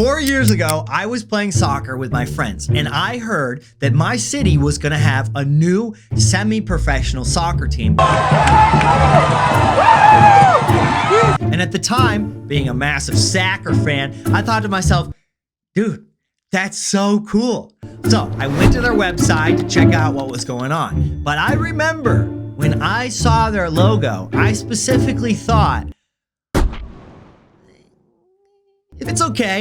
4 years ago, I was playing soccer with my friends, and I heard that my city was going to have a new semi-professional soccer team. And at the time, being a massive soccer fan, I thought to myself, dude, that's so cool. So I went to their website to check out what was going on. But I remember when I saw their logo, I specifically thought, it's okay.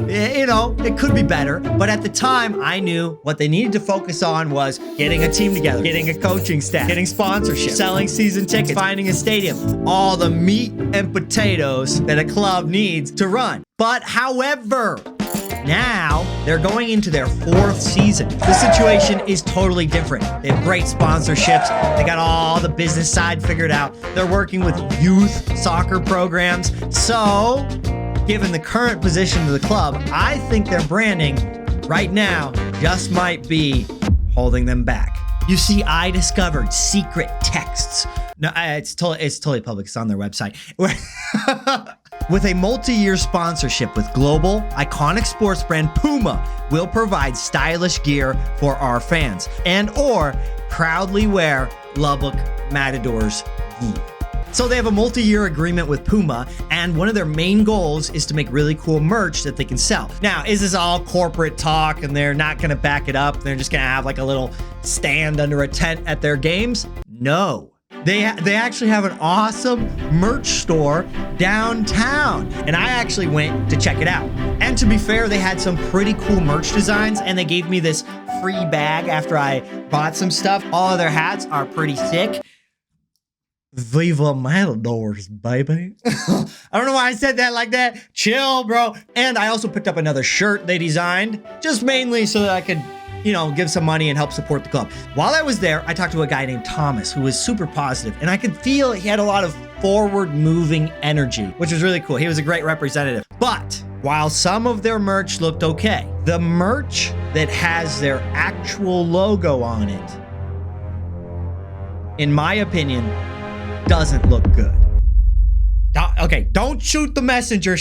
You know, it could be better. But at the time, I knew what they needed to focus on was getting a team together, getting a coaching staff, getting sponsorship, selling season tickets, finding a stadium, all the meat and potatoes that a club needs to run. But however, now they're going into their 4th season. The situation is totally different. They have great sponsorships. They got all the business side figured out. They're working with youth soccer programs. So, given the current position of the club, I think their branding right now just might be holding them back. You see, I discovered secret texts. No, it's totally public. It's on their website. With a multi-year sponsorship with global, iconic sports brand Puma will provide stylish gear for our fans and/or proudly wear Lubbock Matadors gear. So they have a multi-year agreement with Puma, and one of their main goals is to make really cool merch that they can sell. Now, is this all corporate talk and they're not gonna back it up? They're just gonna have like a little stand under a tent at their games? No. They actually have an awesome merch store downtown, and I actually went to check it out. And to be fair, they had some pretty cool merch designs, and they gave me this free bag after I bought some stuff. All of their hats are pretty sick. Viva Matadors, baby. I don't know why I said that like that. Chill, bro. And I also picked up another shirt they designed, just mainly so that I could, you know, give some money and help support the club. While I was there, I talked to a guy named Thomas who was super positive, and I could feel he had a lot of forward-moving energy, which was really cool. He was a great representative. But while some of their merch looked okay, the merch that has their actual logo on it, in my opinion, doesn't look good. Okay, don't shoot the messenger.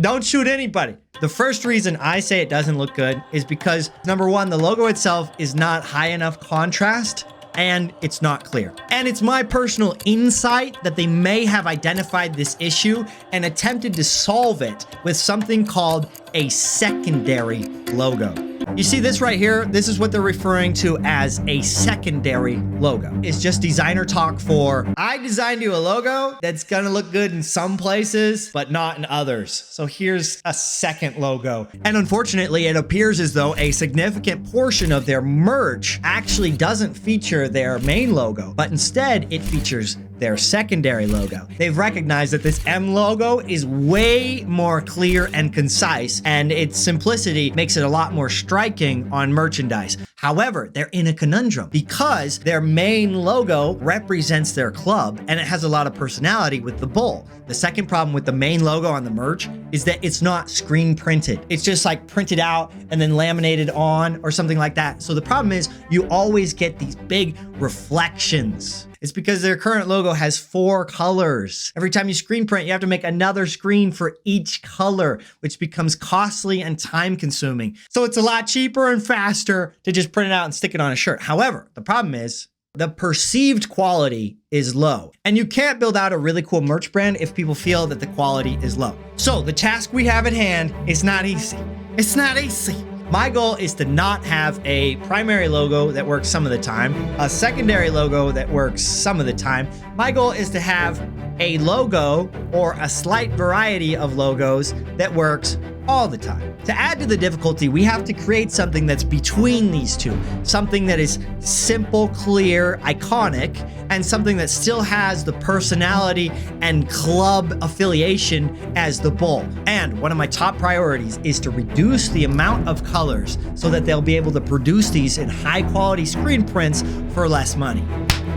Don't shoot anybody. The first reason I say it doesn't look good is because, number one, the logo itself is not high enough contrast and it's not clear. And it's my personal insight that they may have identified this issue and attempted to solve it with something called a secondary logo. You see this right here? This is what they're referring to as a secondary logo. It's just designer talk for, I designed you a logo that's gonna look good in some places, but not in others. So here's a second logo. And unfortunately, it appears as though a significant portion of their merch actually doesn't feature their main logo, but instead it features their secondary logo. They've recognized that this M logo is way more clear and concise, and its simplicity makes it a lot more striking on merchandise. However, they're in a conundrum because their main logo represents their club and it has a lot of personality with the bull. The second problem with the main logo on the merch is that it's not screen printed. It's just like printed out and then laminated on or something like that. So the problem is you always get these big reflections. It's because their current logo has 4 colors. Every time you screen print, you have to make another screen for each color, which becomes costly and time consuming. So it's a lot cheaper and faster to just print it out and stick it on a shirt. However, the problem is the perceived quality is low. And you can't build out a really cool merch brand if people feel that the quality is low. So the task we have at hand is not easy. It's not easy. My goal is to not have a primary logo that works some of the time, a secondary logo that works some of the time. My goal is to have a logo or a slight variety of logos that works all the time. To add to the difficulty, we have to create something that's between these two, something that is simple, clear, iconic, and something that still has the personality and club affiliation as the bull. And one of my top priorities is to reduce the amount of colors so that they'll be able to produce these in high quality screen prints for less money.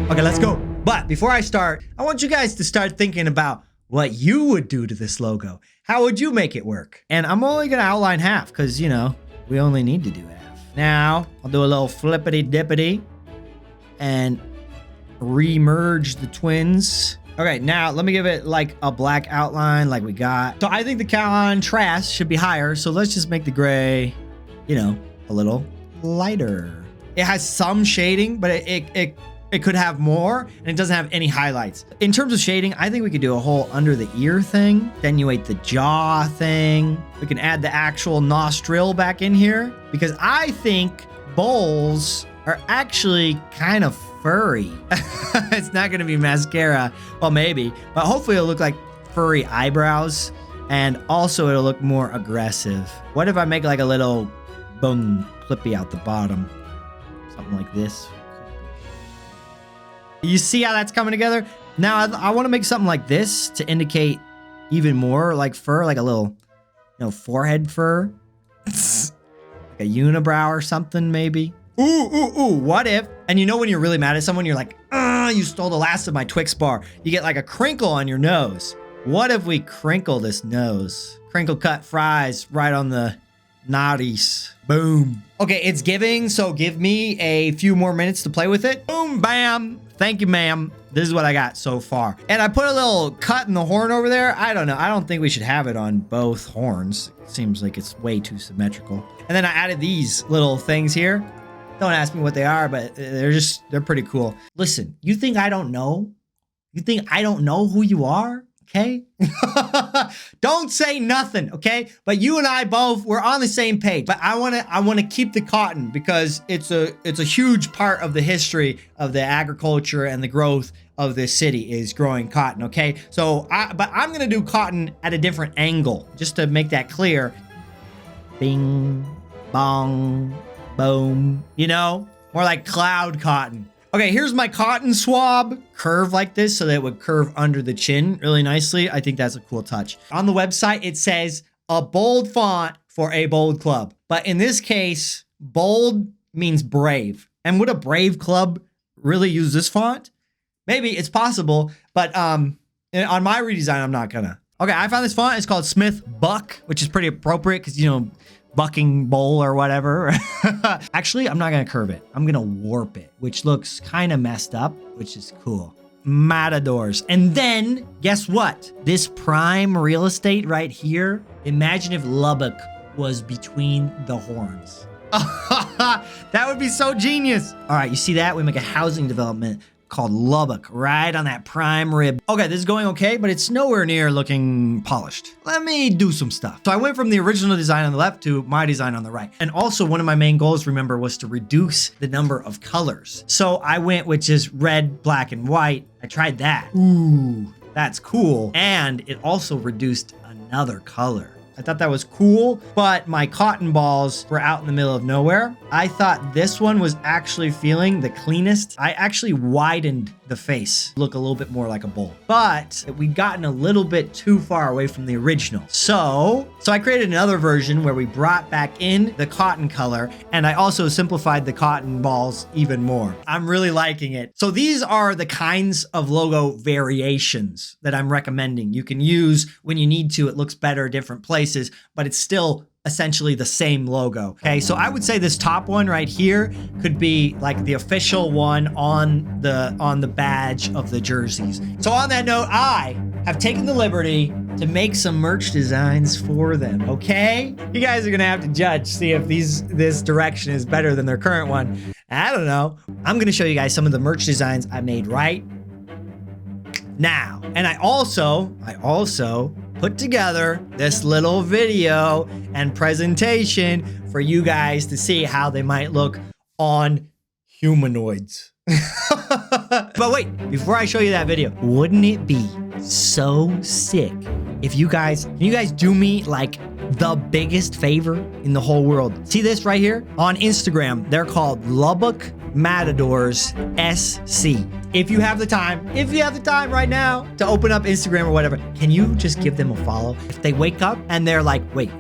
Okay, let's go. But before I start, I want you guys to start thinking about what you would do to this logo. How would you make it work? And I'm only gonna outline half because, you know, we only need to do half. Now, I'll do a little flippity dippity and re-merge the twins. Okay, now let me give it like a black outline like we got. So I think the contrast should be higher. So let's just make the gray, you know, a little lighter. It has some shading, but it could have more, and it doesn't have any highlights. In terms of shading, I think we could do a whole under the ear thing, attenuate the jaw thing. We can add the actual nostril back in here because I think bowls are actually kind of furry. It's not gonna be mascara. Well, maybe, but hopefully it'll look like furry eyebrows, and also it'll look more aggressive. What if I make like a little boom clippy out the bottom? Something like this. You see how that's coming together? Now I want to make something like this to indicate even more like fur, like a little, you know, forehead fur. Like a unibrow or something maybe. Ooh, what if, and you know when you're really mad at someone, you're like, you stole the last of my Twix bar. You get like a crinkle on your nose. What if we crinkle this nose? Crinkle cut fries right on the naughties. Boom. Okay, it's giving, so give me a few more minutes to play with it. Boom, bam. Thank you, ma'am. This is what I got so far. And I put a little cut in the horn over there. I don't know. I don't think we should have it on both horns. It seems like it's way too symmetrical. And then I added these little things here. Don't ask me what they are, but they're pretty cool. Listen, you think I don't know? You think I don't know who you are? Okay? Don't say nothing, okay? But you and I both, we're on the same page. But I wanna keep the cotton because it's a huge part of the history of the agriculture and the growth of this city is growing cotton, okay? So but I'm gonna do cotton at a different angle, just to make that clear. Bing, bong, boom, you know? More like cloud cotton. Okay, here's my cotton swab. Curve like this so that it would curve under the chin really nicely. I think that's a cool touch. On the website, it says a bold font for a bold club. But in this case, bold means brave. And would a brave club really use this font? Maybe, it's possible. But on my redesign, I'm not gonna. Okay, I found this font. It's called Smith Buck, which is pretty appropriate because, you know, bucking bowl or whatever. Actually, I'm not gonna curve it. I'm gonna warp it, which looks kind of messed up, which is cool. Matadors. And then, guess what? This prime real estate right here, imagine if Lubbock was between the horns. That would be so genius. All right, you see that? We make a housing development called Lubbock, right on that prime rib. Okay, this is going okay, but it's nowhere near looking polished. Let me do some stuff. So I went from the original design on the left to my design on the right. And also one of my main goals, remember, was to reduce the number of colors. So I went with just red, black, and white. I tried that. Ooh, that's cool. And it also reduced another color. I thought that was cool, but my cotton balls were out in the middle of nowhere. I thought this one was actually feeling the cleanest. I actually widened the face, look a little bit more like a bowl, but we'd gotten a little bit too far away from the original. So I created another version where we brought back in the cotton color, and I also simplified the cotton balls even more. I'm really liking it. So these are the kinds of logo variations that I'm recommending. You can use when you need to. It looks better different places, but it's still essentially the same logo. Okay, so I would say this top one right here could be like the official one on the badge of the jerseys. So on that note, I have taken the liberty to make some merch designs for them, okay? You guys are gonna have to judge, see if this direction is better than their current one. I don't know. I'm gonna show you guys some of the merch designs I made right now. And I also put together this little video and presentation for you guys to see how they might look on humanoids. But wait, before I show you that video, wouldn't it be so sick if you guys do me like the biggest favor in the whole world? See this right here? On Instagram, they're called Lubbock Matadors SC. If you have the time right now to open up Instagram or whatever, can you just give them a follow? If they wake up and they're like, wait,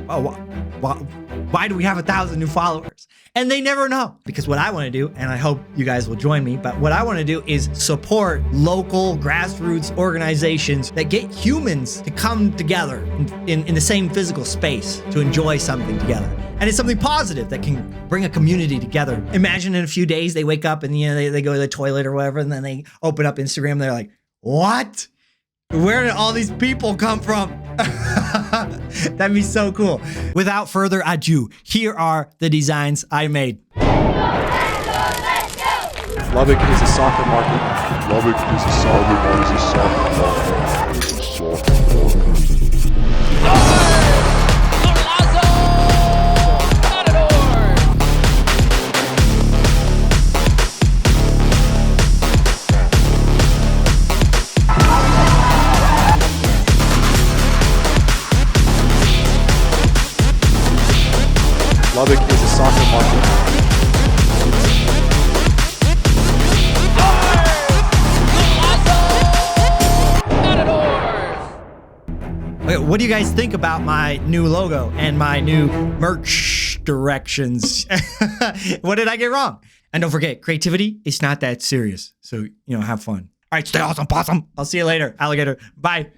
why do we have 1,000 new followers? And they never know. Because what I want to do, and I hope you guys will join me, but what I want to do is support local grassroots organizations that get humans to come together in the same physical space to enjoy something together. And it's something positive that can bring a community together. Imagine in a few days they wake up and they go to the toilet or whatever, and then they open up Instagram and they're like, What? Where did all these people come from? That'd be so cool. Without further ado, here are the designs I made. Lubbock is a soccer market. Lubbock is a soccer Lubbock is a soccer market. Okay, what do you guys think about my new logo and my new merch directions? What did I get wrong? And don't forget, creativity is not that serious. So, have fun. All right, stay awesome, possum. I'll see you later, alligator. Bye.